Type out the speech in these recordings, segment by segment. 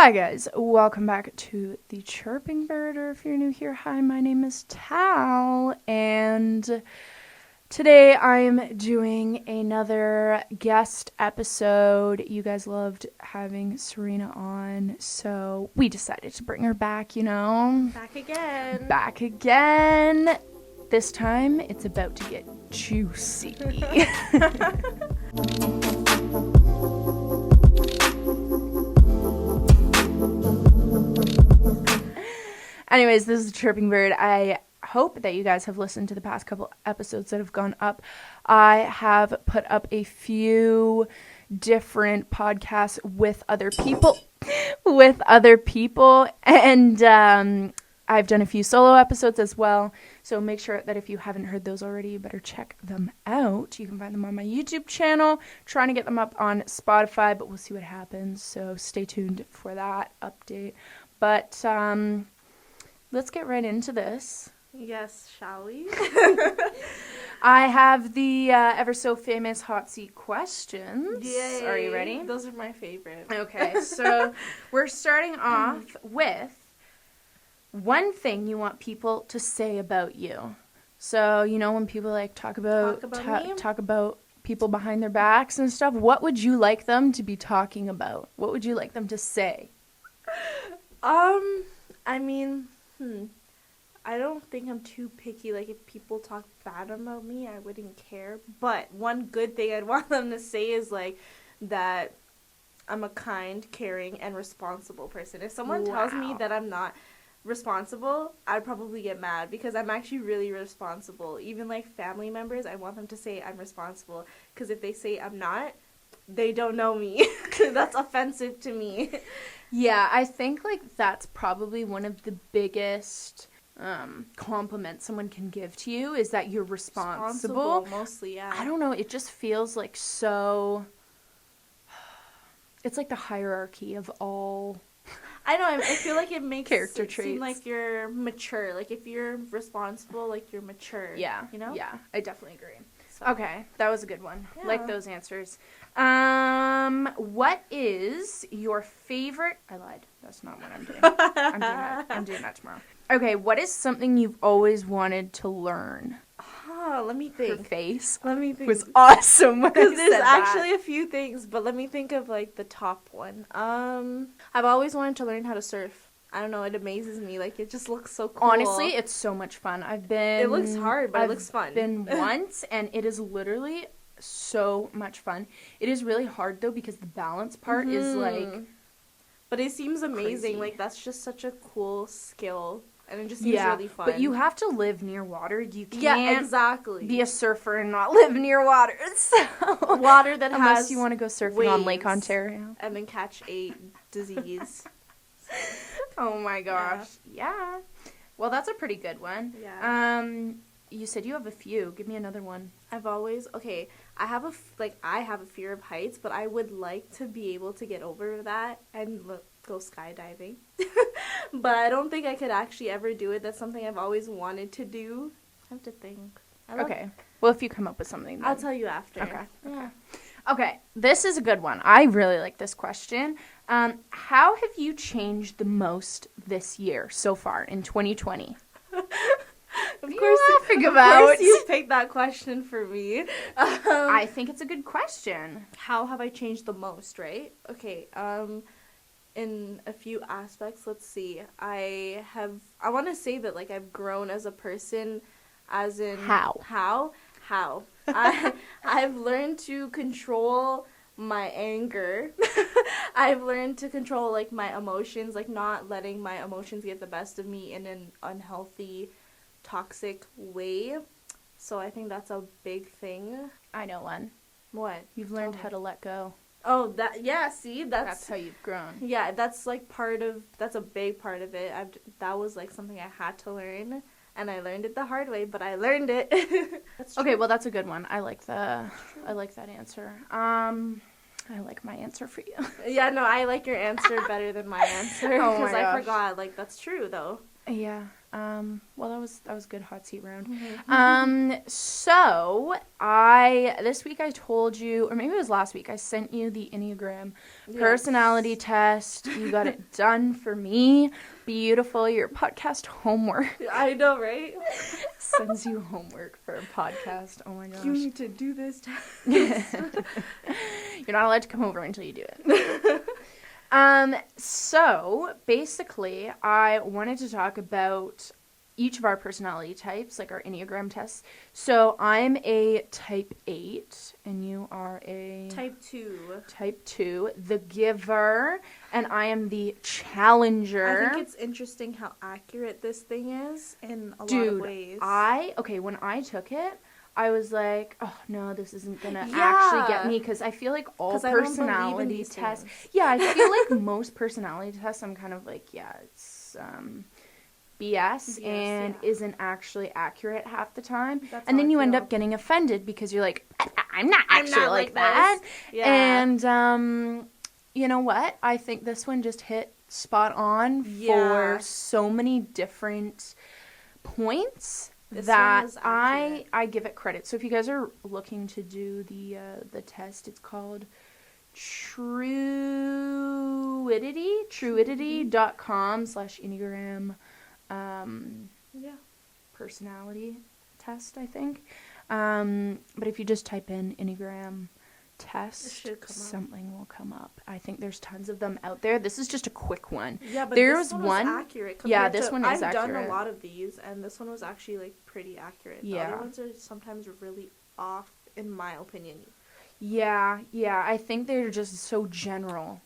Hi guys, welcome back to the Chirping Bird, or if you're new here, hi, my name is Tal, and today I'm doing another guest episode. You guys loved having Serena on, so we decided to bring her back, Back again. This time, it's about to get juicy. Anyways, this is Chirping Bird. I hope that you guys have listened to the past couple episodes that have gone up. I have put up a few different podcasts with other people, and I've done a few solo episodes as well. So make sure that if you haven't heard those already, you better check them out. You can find them on my YouTube channel. Trying to get them up on Spotify, but we'll see what happens. So stay tuned for that update. But let's get right into this. Yes, shall we? I have the ever so famous hot seat questions. Yay. Are you ready? Those are my favorite. Okay, so we're starting off with one thing you want people to say about you. So, when people talk about people behind their backs and stuff, what would you like them to be talking about? What would you like them to say? I don't think I'm too picky. Like, if people talk bad about me, I wouldn't care. But one good thing I'd want them to say is, that I'm a kind, caring, and responsible person. If someone tells me that I'm not responsible, I'd probably get mad because I'm actually really responsible. Even, family members, I want them to say I'm responsible. Because if they say I'm not, they don't know me. That's offensive to me. Yeah, I think, that's probably one of the biggest compliments someone can give to you is that you're responsible. Mostly, yeah. I don't know, it just feels so... It's like the hierarchy of all... I know, I feel like it makes character it traits. seem like you're mature. If you're responsible, you're mature. Yeah, you know? Yeah, I definitely agree. So. Okay, that was a good one. Yeah. Like those answers. What is your favorite... I lied. That's not what I'm doing. I'm doing that tomorrow. Okay, what is something you've always wanted to learn? Let me think. Her face Let me think. was awesome when I There's said actually a few things, but let me think of, the top one. I've always wanted to learn how to surf. I don't know, it amazes me. It just looks so cool. Honestly, it's so much fun. It looks hard, but it looks fun. I've been once, and it is literally so much fun. It is really hard, though, because the balance part is, But it seems amazing. Crazy. That's just such a cool skill, and it just seems really fun. But you have to live near water. You can't exactly. be a surfer and not live near water. So water that unless has you want to go surfing on Lake Ontario. And then catch a disease. Oh my gosh. Yeah. Well, that's a pretty good one. Yeah. You said you have a few. Give me another one. I have a fear of heights, but I would like to be able to get over that and go skydiving. But I don't think I could actually ever do it. That's something I've always wanted to do. I have to think. Okay. Well, if you come up with something, then... I'll tell you after. Okay. Yeah. Okay, this is a good one. I really like this question. How have you changed the most this year so far in 2020? Of course you picked that question for me. I think it's a good question. How have I changed the most, right? Okay, in a few aspects, let's see. I want to say that, I've grown as a person, as in... How? I've learned to control my anger. I've learned to control, my emotions, not letting my emotions get the best of me in an unhealthy, toxic way. So I think that's a big thing. I know one. What? You've learned how to let go. Oh, see, that's how you've grown. Yeah, that's, that's a big part of it. That was, something I had to learn. And I learned it the hard way, but I learned it. Okay, well, that's a good one. I like that answer. I like my answer for you. Yeah, no, I like your answer better than my answer. Oh my gosh. I forgot. That's true, though. Yeah. Well, that was a good hot seat round. Mm-hmm. So this week I told you, or maybe it was last week, I sent you the Enneagram personality test. You got it done for me. Beautiful. Your podcast homework. I know, right? Sends you homework for a podcast. Oh my gosh. You need to do this test. You're not allowed to come over until you do it. So basically I wanted to talk about each of our personality types, like our Enneagram tests. So I'm a type 8 and you are a type 2. Type 2, the giver, and I am the challenger. I think it's interesting how accurate this thing is in a lot of ways. When I took it, I was like, oh, no, this isn't going to actually get me, because I feel like all personality tests... Yeah, I feel like most personality tests, I'm kind of like, it's BS and isn't actually accurate half the time. And then you end up getting offended because you're like, I'm not actually like that. Yeah. And you know what? I think this one just hit spot on for so many different points. That I give it credit. So if you guys are looking to do the test, it's called truidity.com/Enneagram personality test, I think. But if you just type in Enneagram test, something will come up. I think there's tons of them out there. This is just a quick one. Yeah, but there's this one is accurate. This one is accurate. I've done a lot of these, and this one was actually like pretty accurate. The other ones are sometimes really off, in my opinion. Yeah. I think they're just so general.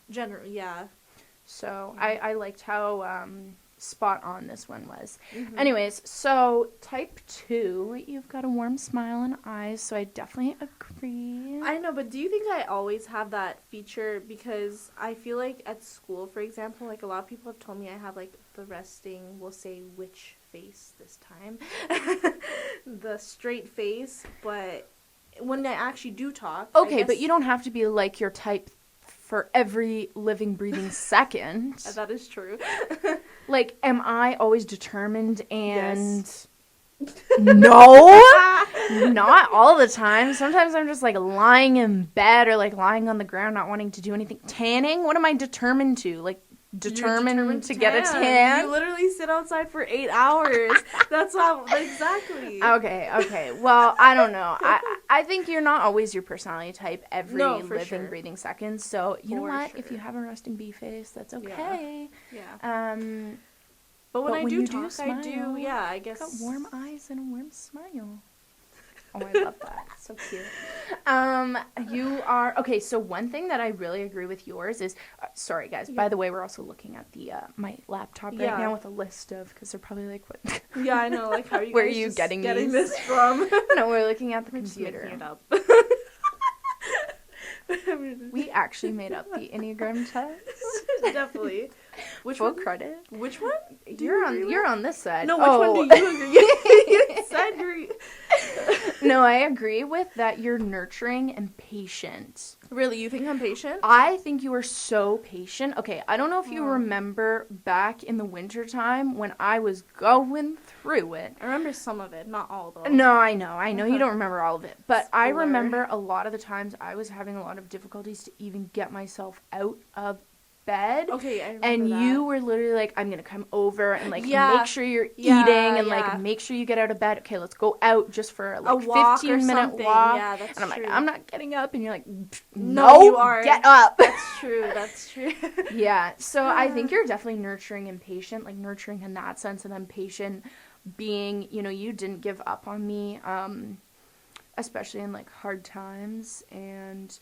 So I liked how spot on this one was. Mm-hmm. Anyways, so type 2, you've got a warm smile and eyes, so I definitely agree. I know, but do you think I always have that feature? Because I feel like at school, for example, like a lot of people have told me I have like the resting, we'll say witch face this time, the straight face, but when I actually do talk... Okay, but you don't have to be like your type for every living, breathing second. That is true. Like, am I always determined and... Yes. No! Not all the time. Sometimes I'm just, like, lying in bed or, like, lying on the ground not wanting to do anything. Tanning? What am I determined to? Like, determined to get a tan? You literally sit outside for 8 hours. That's how... Exactly. Okay. Well, I don't know. I think you're not always your personality type every living, breathing second. So, you know what? Sure. If you have a resting bee face, that's okay. Yeah. But when I do talk, smile, I guess... Got warm eyes and a warm smile. Oh, I love that. So cute. You are... Okay, so one thing that I really agree with yours is... sorry, guys. By the way, we're also looking at the my laptop right now with a list of... Because they're probably like, what... Yeah, I know. Like, how are you Where are you getting this from? No, we're looking at the computer. Just making it up. We actually made up the Enneagram test. Definitely. Full credit. Which one? You're on this side. No, which one do you agree? You said you're... No, I agree with that you're nurturing and patient. Really? You think I'm patient? I think you are so patient. Okay, I don't know if you remember back in the wintertime when I was going through it. I remember some of it, not all though. No, I know you don't remember all of it. But I remember a lot of the times I was having a lot of difficulties to even get myself out of bed. Okay, I remember and that. You were literally like, I'm gonna come over and like make sure you're eating and like make sure you get out of bed. Okay, let's go out just for like a 15-minute walk. Yeah, that's and I'm true. like, I'm not getting up, and you're like, no, you are. Get up. That's true. Yeah, so I think you're definitely nurturing and patient, like nurturing in that sense, and then patient being, you didn't give up on me, especially in like hard times, and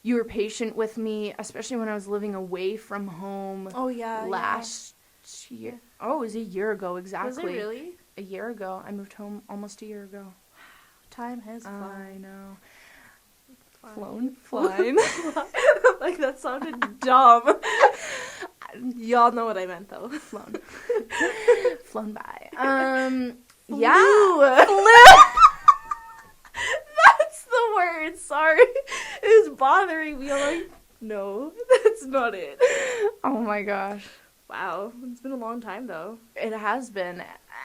you were patient with me, especially when I was living away from home. Oh, yeah. Last year. Oh, it was a year ago, exactly. Was it really? A year ago. I moved home almost a year ago. Time has flown. I know. Flown. Like, that sounded dumb. Y'all know what I meant, though. Flown. Flown by. Yeah. Flew. The word, sorry. It was bothering me. I'm like, no, that's not it. Oh my gosh. Wow. It's been a long time, though. It has been.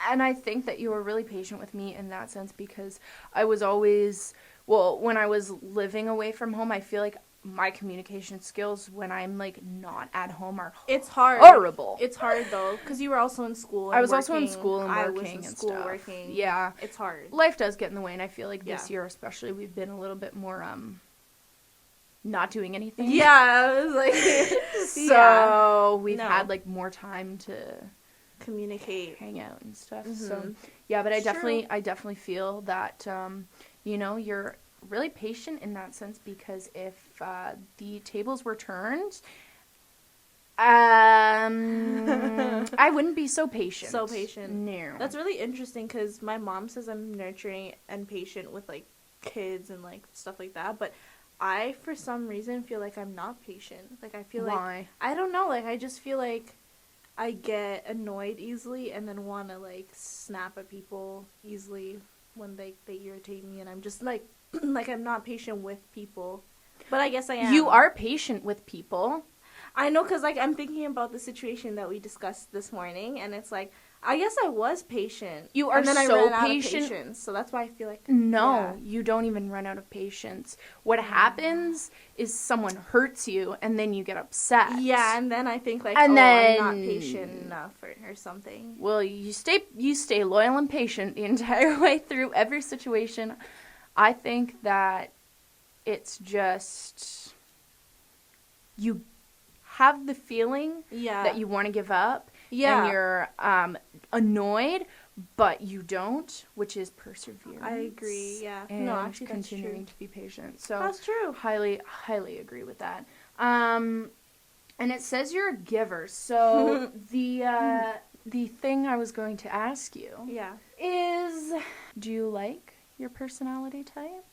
And I think that you were really patient with me in that sense because I was always, well, when I was living away from home, I feel like my communication skills when I'm, like, not at home are it's hard. Horrible. It's hard, though, because you were also in school and I was working. also in school and I working was in and school stuff. working. Yeah. It's hard. Life does get in the way, and I feel like this Yeah. year especially we've been a little bit more, not doing anything. Yeah, I was like... So we've had, like, more time to... communicate. Hang out and stuff. Mm-hmm. So, yeah, but I It's definitely feel that, you know, you're really patient in that sense because if the tables were turned, I wouldn't be so patient. So patient. No. That's really interesting because my mom says I'm nurturing and patient with, like, kids and, like, stuff like that, but I, for some reason, feel like I'm not patient. Like, I feel Why? I don't know, like, I just feel like I get annoyed easily and then want to, like, snap at people easily when they irritate me, and I'm just, like, like, I'm not patient with people. But I guess I am. You are patient with people. I know, because, like, I'm thinking about the situation that we discussed this morning, and it's like, I guess I was patient. You are and then so I ran patient. out of patience, so that's why I feel like... No, yeah. you don't even run out of patience. What happens is someone hurts you, and then you get upset. Yeah, and then I think, like, and then, I'm not patient enough or something. Well, you stay loyal and patient the entire way through every situation. I think that it's just... You have the feeling that you want to give up. Yeah. And you're annoyed, but you don't, which is perseverance. I agree, yeah. And no, actually, continuing to be patient. So that's true. Highly agree with that. And it says you're a giver. So the thing I was going to ask you is, do you like your personality type?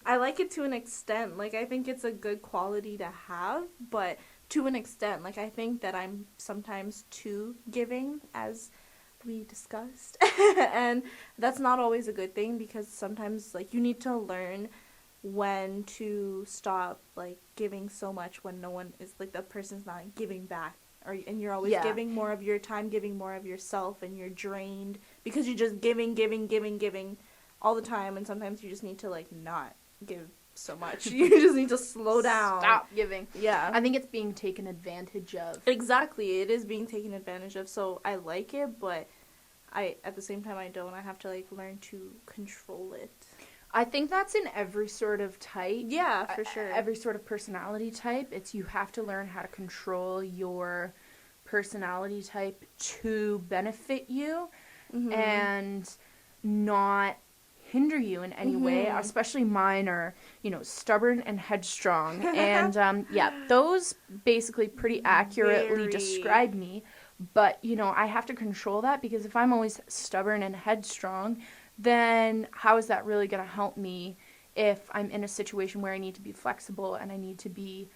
I like it to an extent. Like, I think it's a good quality to have, but to an extent. Like, I think that I'm sometimes too giving, as we discussed. And that's not always a good thing because sometimes, like, you need to learn when to stop, like, giving so much when no one is, like, the person's not giving back. And you're always giving more of your time, giving more of yourself, and you're drained because you're just giving all the time, and sometimes you just need to, like, not give so much. You just need to slow down. Stop giving. Yeah. I think it's being taken advantage of. Exactly. It is being taken advantage of. So I like it, but at the same time I don't. I have to, like, learn to control it. I think that's in every sort of type. Yeah, for sure. Every sort of personality type. It's you have to learn how to control your personality type to benefit you and not hinder you in any way, especially mine are, you know, stubborn and headstrong. And, those basically pretty accurately describe me. But, you know, I have to control that because if I'm always stubborn and headstrong, then how is that really going to help me if I'm in a situation where I need to be flexible and I need to be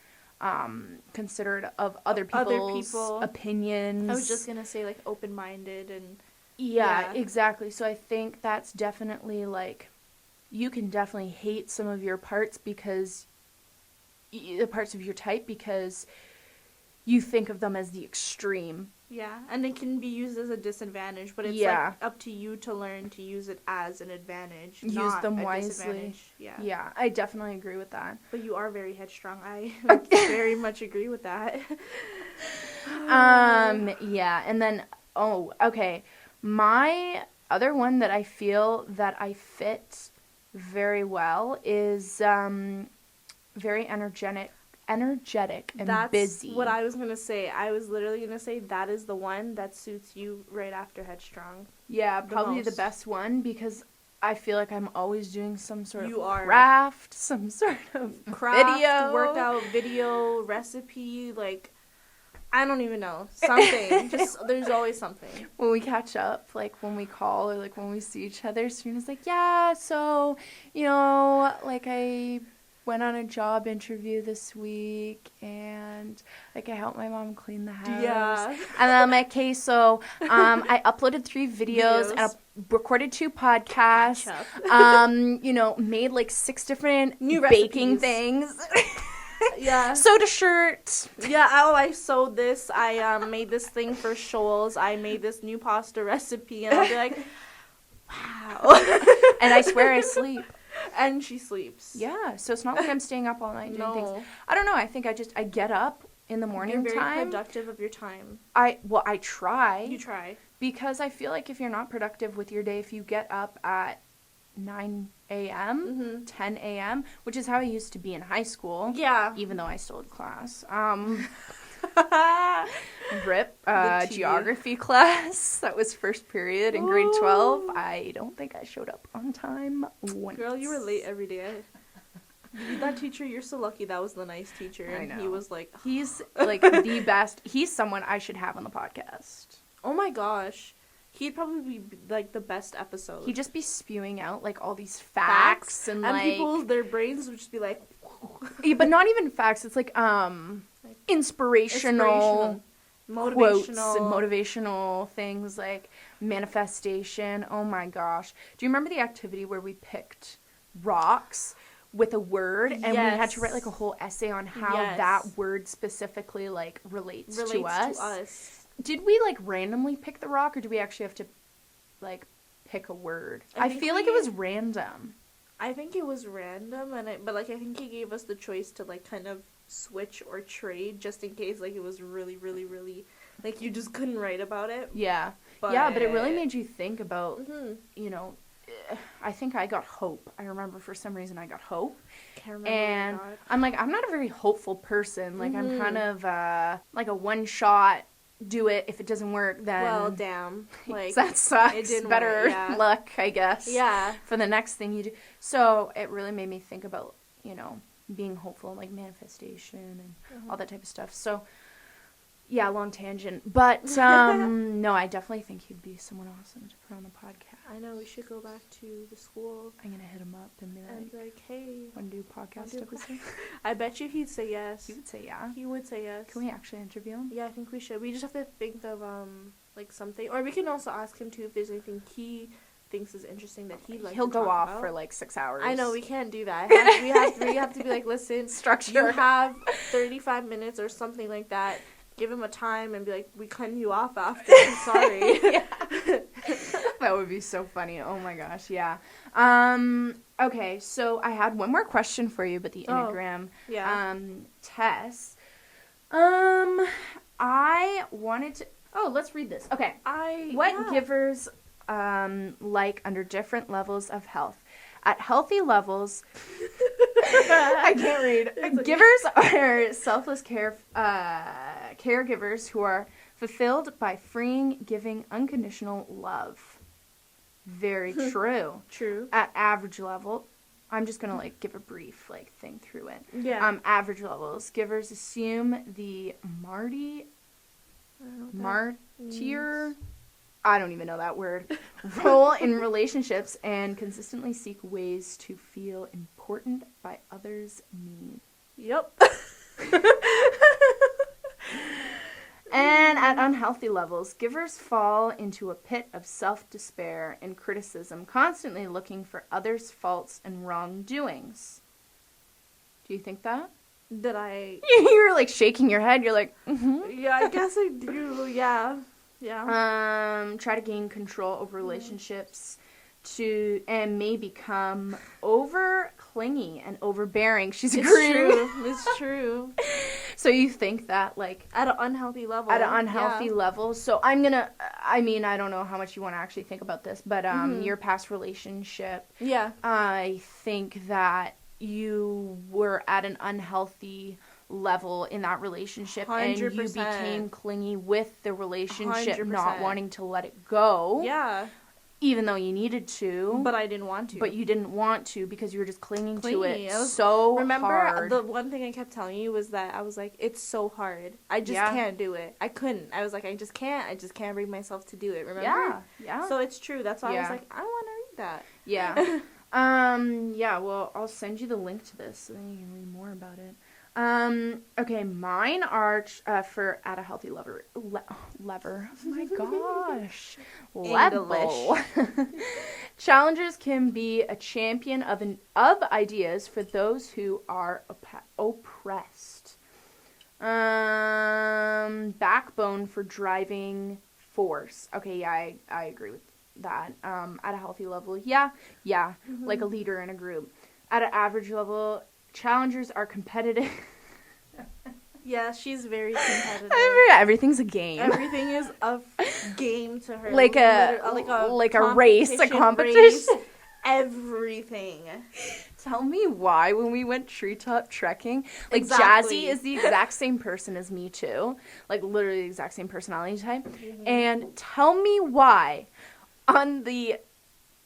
considerate of other people's opinions? I was just going to say, like, open-minded and... Yeah, exactly. So I think that's definitely, like, you can definitely hate some of your parts because, the parts of your type because you think of them as the extreme. Yeah, and it can be used as a disadvantage, but it's, like, up to you to learn to use it as an advantage, use them a wisely. Yeah, I definitely agree with that. But you are very headstrong. I very much agree with that. Yeah, and then, okay. My other one that I feel that I fit very well is very energetic and busy. That's what I was going to say. I was literally going to say that is the one that suits you right after headstrong. Yeah, probably the best one because I feel like I'm always doing some sort of craft, some sort of video. Workout, video, recipe, like... I don't even know. Something. Just, there's always something. When we catch up, like, when we call or, like, when we see each other, Serena's like, yeah, so, you know, like, I went on a job interview this week, and, like, I helped my mom clean the house. Yeah. And then I'm like, okay, so, I uploaded 3 videos, and I recorded 2 podcasts, you know, made, like, 6 different new baking recipes. things. Yeah. Sewed a shirt. Yeah, I sewed this. I made this thing for Shoals. I made this new pasta recipe. And I'll be like, wow. And I swear I sleep. And she sleeps. Yeah, so it's not like I'm staying up all night doing things. No. I don't know. I think I get up in the morning You're very time. productive of your time. I try. You try. Because I feel like if you're not productive with your day, if you get up at 9 a.m., 10 a.m., which is how I used to be in high school. Yeah. Even though I still had class. RIP, geography class. That was first period in grade 12. I don't think I showed up on time once. Girl, you were late every day. That teacher, you're so lucky that was the nice teacher. And I know. he was like... He's, like, the best. He's someone I should have on the podcast. Oh my gosh. He'd probably be, like, the best episode. He'd just be spewing out, like, all these facts and like... people, their brains would just be like... Yeah, but not even facts. It's, like, inspirational quotes and motivational things, like manifestation. Oh, my gosh. Do you remember the activity where we picked rocks with a word, and we had to write, like, a whole essay on how that word specifically, like, relates to us? Did we, like, randomly pick the rock, or do we actually have to, like, pick a word? I feel like it was random. I think it was random, but, like, I think he gave us the choice to, like, kind of switch or trade just in case, like, it was really, really, really, like, you just couldn't write about it. Yeah. But it really made you think about, you know, I think I got hope. I remember for some reason I got hope. Can't remember. And I'm like, I'm not a very hopeful person. Like, I'm kind of, like a one-shot, do it. If it doesn't work, then... Well, damn. Like, that sucks. It didn't Better work, luck, I guess. Yeah. For the next thing you do. So, it really made me think about, you know, being hopeful, like manifestation and all that type of stuff. So, yeah, long tangent. But, no, I definitely think he'd be someone awesome to put on the podcast. I know, we should go back to the school. I'm going to hit him up and be like, hey. Want to do a podcast episode? I bet you he'd say yes. He would say yeah. He would say yes. Can we actually interview him? Yeah, I think we should. We just have to think of, like, something. Or we can also ask him, too, if there's anything he thinks is interesting that he'd like He'll to go talk off about. for, like, 6 hours. I know, we can't do that. We have to be like, listen, structure. You have 35 minutes or something like that. Give him a time and be like, we cut you off after. I'm sorry. That would be so funny. Oh my gosh, yeah. Okay, so I had one more question for you, but the Enneagram test. I wanted to... Oh, let's read this. Okay. What givers like under different levels of health? At healthy levels... I can't read. Givers are selfless caregivers who are fulfilled by freeing, giving unconditional love. Very true. True. At average level, I'm just going to, like, give a brief, like, thing through it. Yeah. Average levels. Givers assume the martyr, I don't even know that word, role in relationships and consistently seek ways to feel important by others' needs. Yep. And at unhealthy levels, givers fall into a pit of self-despair and criticism, constantly looking for others' faults and wrongdoings. Do you think that? Did I... You were, like, shaking your head. You're like, Yeah, I guess I do. Yeah. Yeah. Try to gain control over relationships and may become over clingy and overbearing. She's agreeing. It's true. So you think that, like... At an unhealthy level. At an unhealthy level. So I'm going to... I mean, I don't know how much you want to actually think about this, but your past relationship... Yeah. I think that you were at an unhealthy level in that relationship 100%. And you became clingy with the relationship, 100%. Not wanting to let it go. Yeah. Even though you needed to. But I didn't want to. But you didn't want to because you were just clinging to it so remember, hard. The one thing I kept telling you was that I was like, it's so hard. I just can't do it. I couldn't. I was like, I just can't bring myself to do it. Remember? Yeah. So it's true. That's why I was like, I want to read that. Yeah. Yeah, well, I'll send you the link to this so then you can read more about it. Okay, mine are for at a healthy lever. Lever. Oh my gosh. Level. Challengers can be a champion of ideas for those who are oppressed. Backbone for driving force. Okay, yeah, I agree with that. At a healthy level, yeah, like a leader in a group. At an average level, challengers are competitive. Yeah, she's very competitive. Everything's a game. Everything is a game to her. Like a race, a competition. Everything. Tell me why when we went treetop trekking, like exactly. Jazzy is the exact same person as me too, like literally the exact same personality type. And tell me why on the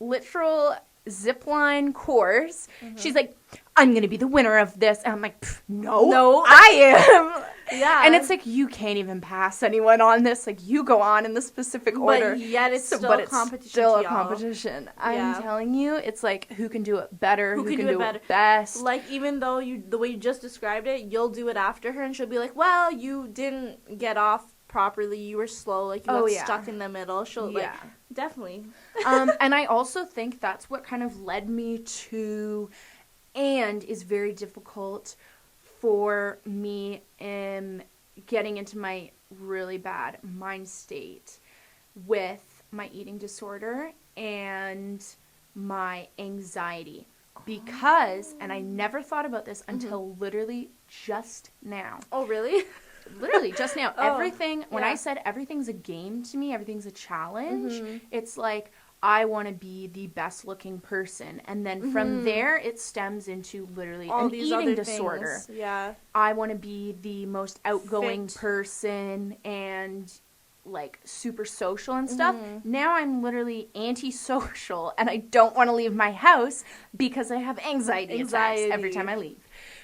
literal zipline course, she's like, I'm gonna be the winner of this, and I'm like, no, I am. Yeah. And it's like, you can't even pass anyone on this. Like, you go on in the specific order. But yet it's still a competition. I'm telling you, it's like, who can do it better? Who can do it best? Like, even though the way you just described it, you'll do it after her, and she'll be like, well, you didn't get off properly. You were slow. Like, you got stuck in the middle. She'll, definitely. And I also think that's what kind of led me to, and is very difficult for me in getting into my really bad mind state with my eating disorder and my anxiety. Because, and I never thought about this until literally just now. Oh, really? Literally just now. Everything, when I said everything's a game to me, everything's a challenge, it's like, I want to be the best looking person. And then from there, it stems into literally an eating disorder. Things. Yeah. I want to be the most outgoing person and like super social and stuff. Now I'm literally antisocial and I don't want to leave my house because I have anxiety attacks every time I leave.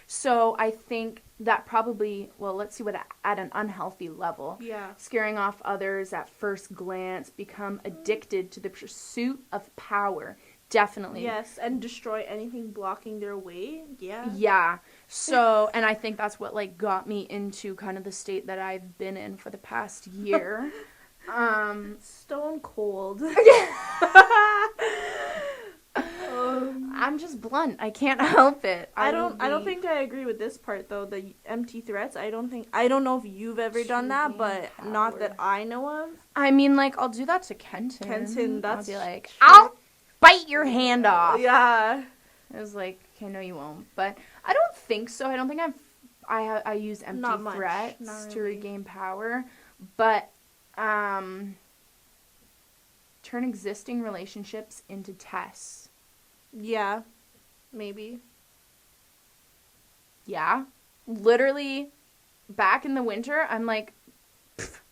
So I think that probably, well, let's see what at an unhealthy level. Yeah. Scaring off others at first glance, become addicted to the pursuit of power. Definitely. Yes, and destroy anything blocking their way. Yeah. Yeah. So, and I think that's what, like, got me into kind of the state that I've been in for the past year. Stone cold. I'm just blunt. I can't help it. I don't think I agree with this part though. The empty threats. I don't know if you've ever done that, but not that I know of. I mean, like, I'll do that to Kenton. That's I'll be like, I'll bite your hand off. Yeah. I was like, okay, no, you won't. But I don't think so. I don't think I use empty threats to regain power. But turn existing relationships into tests. Yeah, maybe. Yeah. Literally, back in the winter, I'm like,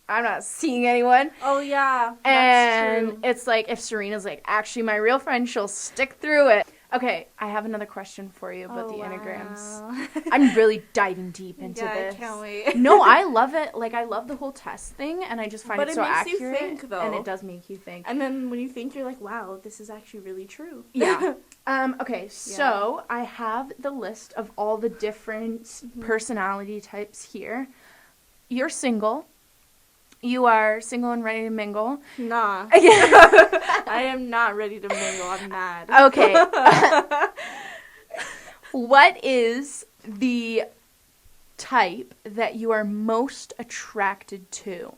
I'm not seeing anyone. Oh, yeah. That's true. And it's like, if Serena's like, actually my real friend, she'll stick through it. Okay, I have another question for you about the Enneagrams. I'm really diving deep into this. I can't wait. No, I love it. Like, I love the whole test thing, and I just find it so accurate. But it makes you think, though. And it does make you think. And then when you think, you're like, wow, this is actually really true. Yeah. Okay, so I have the list of all the different personality types here. You're single. You are single and ready to mingle. Nah. I am not ready to mingle. I'm mad. Okay. What is the type that you are most attracted to?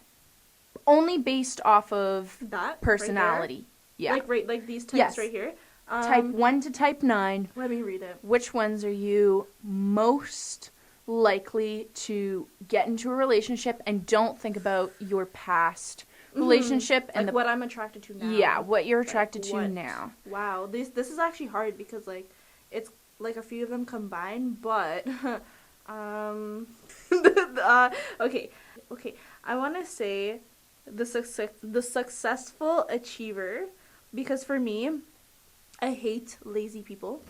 Only based off of that personality. Right, yeah. Like these types right here. Type 1 to type 9. Let me read it. Which ones are you most likely to get into a relationship, and don't think about your past relationship and like what I'm attracted to now. Yeah, what you're attracted to now. Wow, this is actually hard because like it's like a few of them combined, but okay. I want to say the successful achiever, because for me, I hate lazy people.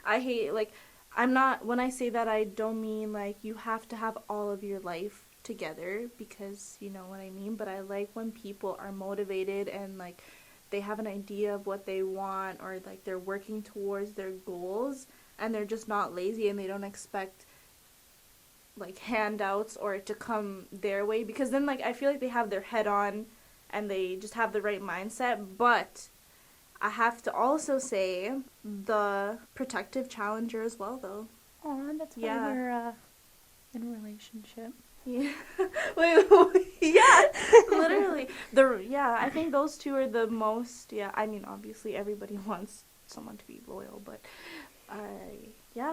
I hate, like, I'm not, when I say that, I don't mean, like, you have to have all of your life together, because you know what I mean, but I like when people are motivated and, like, they have an idea of what they want, or, like, they're working towards their goals, and they're just not lazy, and they don't expect like handouts or to come their way, because then like I feel like they have their head on and they just have the right mindset. But I have to also say the protective challenger as well, though. Oh, that's why we're in a relationship. Yeah. Wait, yeah, literally. I think those two are the most, I mean, obviously everybody wants someone to be loyal, but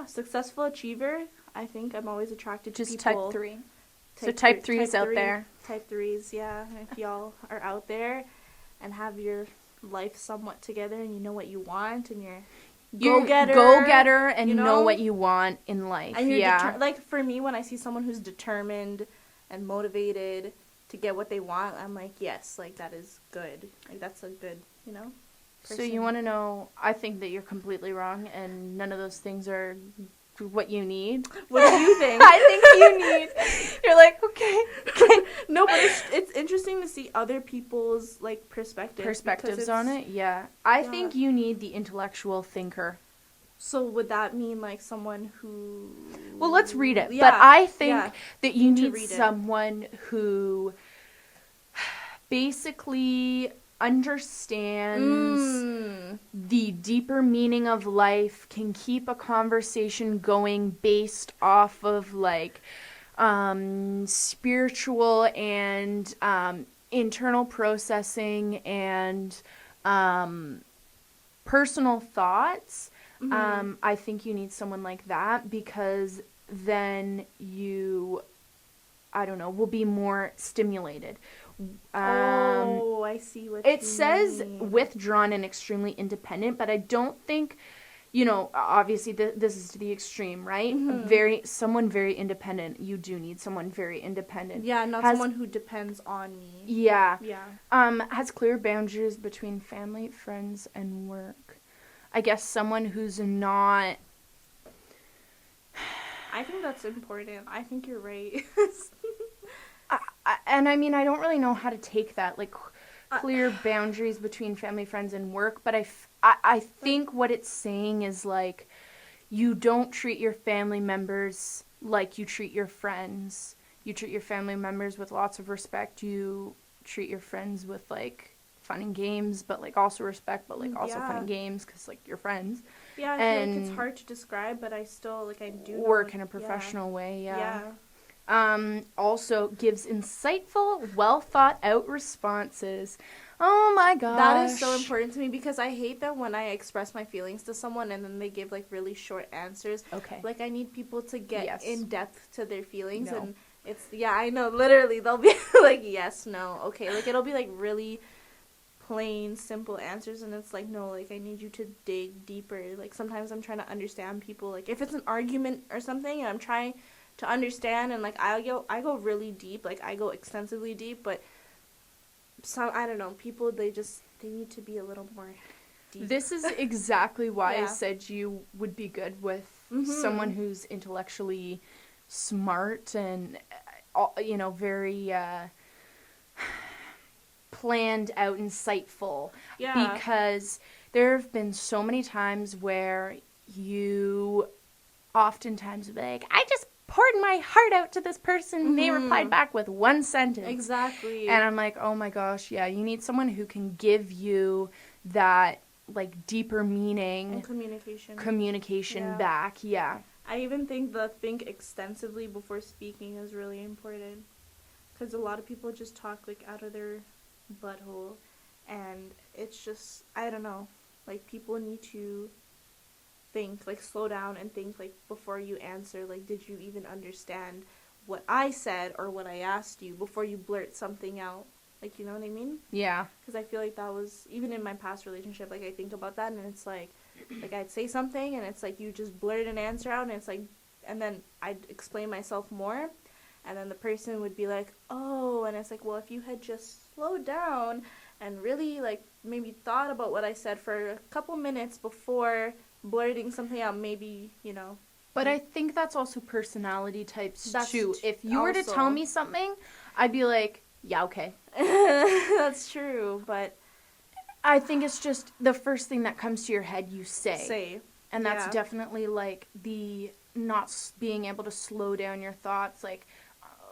successful achiever. I think I'm always attracted to just people. type 3. So type 3's out there. Type 3's, yeah. If y'all are out there and have your life somewhat together and you know what you want and you're go-getter and know what you want in life. And you're like, for me, when I see someone who's determined and motivated to get what they want, I'm like, yes, like, that is good. Like, that's a good, person. So you want to know, I think that you're completely wrong, and none of those things are what you need. What do you think? I think you need. You're like, okay. No, but it's interesting to see other people's, like, perspectives on it. Yeah. I think you need the intellectual thinker. So would that mean, like, someone who... Well, let's read it. Yeah. But I think that you need someone who basically understands the deeper meaning of life, can keep a conversation going based off of, like, spiritual and internal processing and personal thoughts. I think you need someone like that, because then you, I don't know, will be more stimulated. I see what you mean. It says withdrawn and extremely independent, but I don't think, obviously this is to the extreme, right? Someone very independent. You do need someone very independent. Yeah, not someone who depends on me. Yeah. Yeah. Has clear boundaries between family, friends, and work. I guess someone who's not... I think that's important. I think you're right. And I mean, I don't really know how to take that, like, clear boundaries between family, friends, and work, but I think what it's saying is, like, you don't treat your family members like you treat your friends. You treat your family members with lots of respect. You treat your friends with, like, fun and games, but, like, also respect, but, like, also fun and games, because, like, you're friends. Yeah, I feel like it's hard to describe, but I still, like, I do work in a professional way, also gives insightful, well-thought-out responses. Oh, my gosh. That is so important to me, because I hate that when I express my feelings to someone and then they give, like, really short answers. Okay. Like, I need people to get in depth to their feelings. No. And it's, I know, literally, they'll be like, yes, no, okay. Like, it'll be, like, really plain, simple answers, and it's like, no, like, I need you to dig deeper. Like, sometimes I'm trying to understand people. Like, if it's an argument or something, and I'm trying to understand, and, like, I go really deep, like, I go extensively deep, but I don't know, people, they need to be a little more deep. This is exactly why I said you would be good with someone who's intellectually smart and, very planned out, insightful. Yeah. Because there have been so many times where you oftentimes be like, I just poured my heart out to this person, and they replied back with one sentence. Exactly. And I'm like, oh my gosh, yeah, you need someone who can give you that, like, deeper meaning. And communication back, yeah. I even think the think extensively before speaking is really important. Because a lot of people just talk, like, out of their butthole. And it's just, I don't know, like, people need to think, like, slow down and think, like, before you answer, like, did you even understand what I said or what I asked you before you blurt something out? Like, you know what I mean? Yeah. Because I feel like that was, even in my past relationship, like, I think about that, and it's like I'd say something, and it's like you just blurt an answer out, and it's like, and then I'd explain myself more, and then the person would be like, oh, and it's like, well, if you had just slowed down and really, like, maybe thought about what I said for a couple minutes before blurting something out, maybe, But I think that's also personality types, too. If you were to tell me something, I'd be like, yeah, okay. That's true, but I think it's just the first thing that comes to your head, you say. And that's definitely, like, the being able to slow down your thoughts, like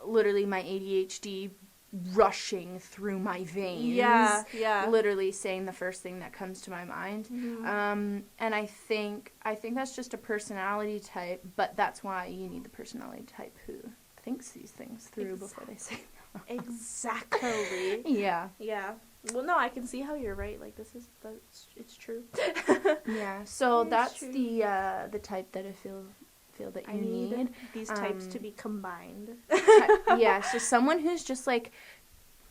literally my ADHD rushing through my veins. Yeah. Literally saying the first thing that comes to my mind. And I think that's just a personality type, but that's why you need the personality type who thinks these things through before they say them. Exactly. Yeah. Well, no, I can see how you're right. Like, it's true. Yeah. So It's that's true. the type that I feel that you need. These types to be combined. Yeah, so someone who's just like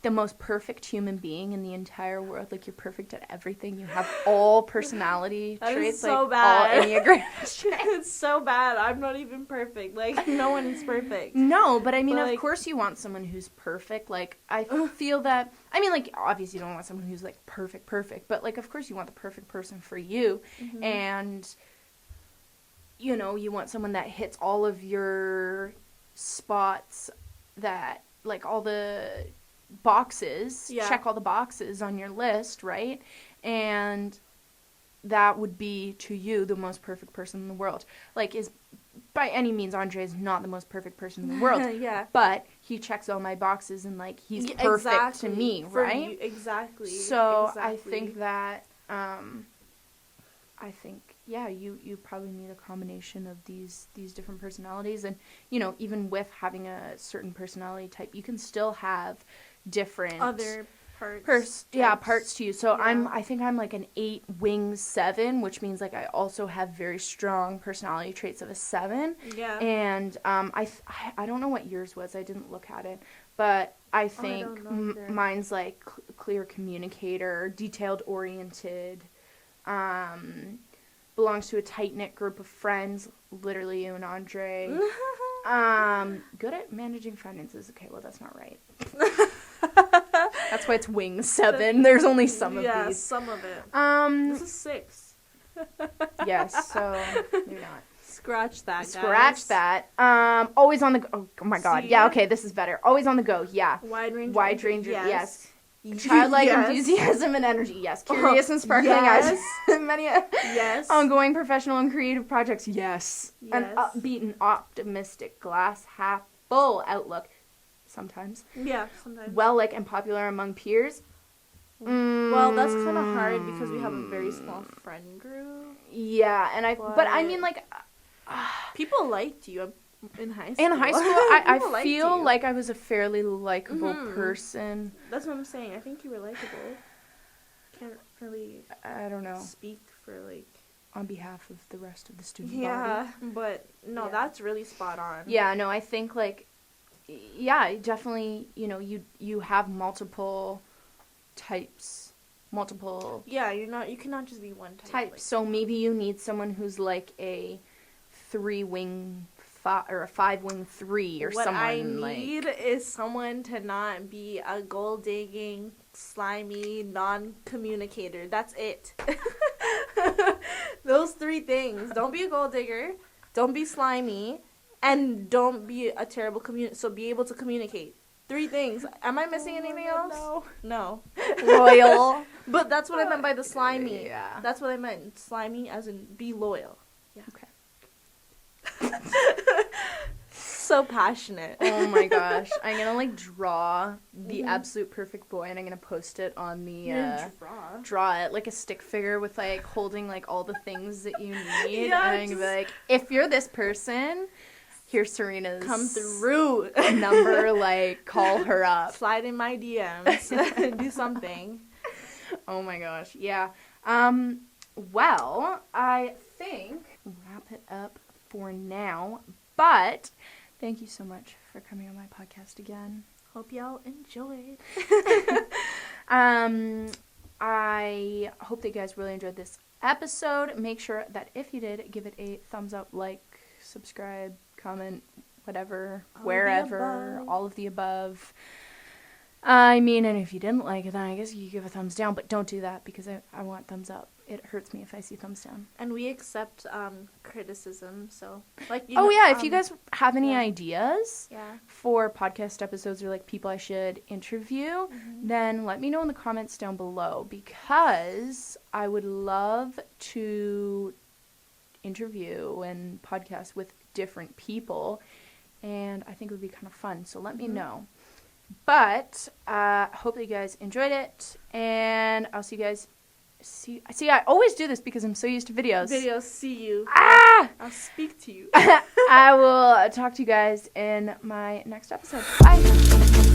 the most perfect human being in the entire world. Like, you're perfect at everything. You have all personality That traits, is so like bad. all Enneagram traits. It's so bad. I'm not even perfect. Like, no one is perfect. No, but I mean, But, of course you want someone who's perfect. Like, I feel that, I mean, like, obviously you don't want someone who's, like, perfect, but, like, of course you want the perfect person for you, and, you know, you want someone that hits all of your spots, that, like, all the boxes, check all the boxes on your list, right? And that would be, to you, the most perfect person in the world. Like, by any means, Andre is not the most perfect person in the world. Yeah. But he checks all my boxes, and, like, he's perfect to me, right? You, exactly. So I think that, you probably need a combination of these different personalities. And, you know, even with having a certain personality type, you can still have different other parts. Parts to you. So yeah. I think I'm like an 8 wing 7, which means like I also have very strong personality traits of a 7. Yeah. And I don't know what yours was. I didn't look at it, but I think mine's like clear communicator, detailed oriented, belongs to a tight-knit group of friends, literally you and Andre. Good at managing finances. Okay, well, that's not right. That's why it's wing 7. There's only some of these. Yeah, some of it. This is 6. Yes, so maybe not. Scratch that, guys. Scratch that. Always on the go. Oh my God. See? Yeah, okay, this is better. Always on the go. Yeah. Wide range. Yes. Childlike enthusiasm and energy. Yes. Curious and sparkling eyes. Many ongoing professional and creative projects. Yes. An upbeat and optimistic, glass half full outlook. Sometimes. Yeah, sometimes. Well-liked and popular among peers. Well, that's kind of hard because we have a very small friend group. Yeah, but I mean, like, people liked you in high school. In high school, I feel like I was a fairly likable person. That's what I'm saying. I think you were likable. Can't really. I don't know. Speak for like. On behalf of the rest of the student body. Yeah, but no, that's really spot on. Yeah, no, I think like. Yeah, definitely, you know, you have multiple types, Yeah, you cannot just be one type. Like, so maybe you need someone who's like a 3 wing 5 or a 5 wing 3 or what someone I need is someone to not be a gold digging, slimy, non-communicator. That's it. Those 3 things. Don't be a gold digger. Don't be slimy. And don't be a terrible so be able to communicate. 3 things. Am I missing anything else? No. Loyal. But that's what I meant by the slimy. Yeah. That's what I meant. Slimy as in be loyal. Yeah. Okay. So passionate. Oh my gosh. I'm going to like draw the absolute perfect boy, and I'm going to post it on the draw it like a stick figure with like holding like all the things that you need. Yeah, and I'm going to be like, if you're this person, here's Serena's come through number, like call her up. Slide in my DMs. Do something. Oh my gosh. Yeah. Well, I think wrap it up for now, but thank you so much for coming on my podcast again. Hope y'all enjoyed. I hope that you guys really enjoyed this episode. Make sure that if you did, give it a thumbs up, like, subscribe, comment, whatever, wherever, all of the above. I mean, and if you didn't like it, then I guess you could give a thumbs down, but don't do that because I want thumbs up. It hurts me if I see thumbs down. And we accept criticism, so like. If you guys have any ideas for podcast episodes or like people I should interview, then let me know in the comments down below because I would love to interview and podcast with different people, and I think it would be kind of fun. So let me know. But hopefully you guys enjoyed it, and I'll see you guys. See, I always do this because I'm so used to videos. See you. I'll speak to you. I will talk to you guys in my next episode. Bye.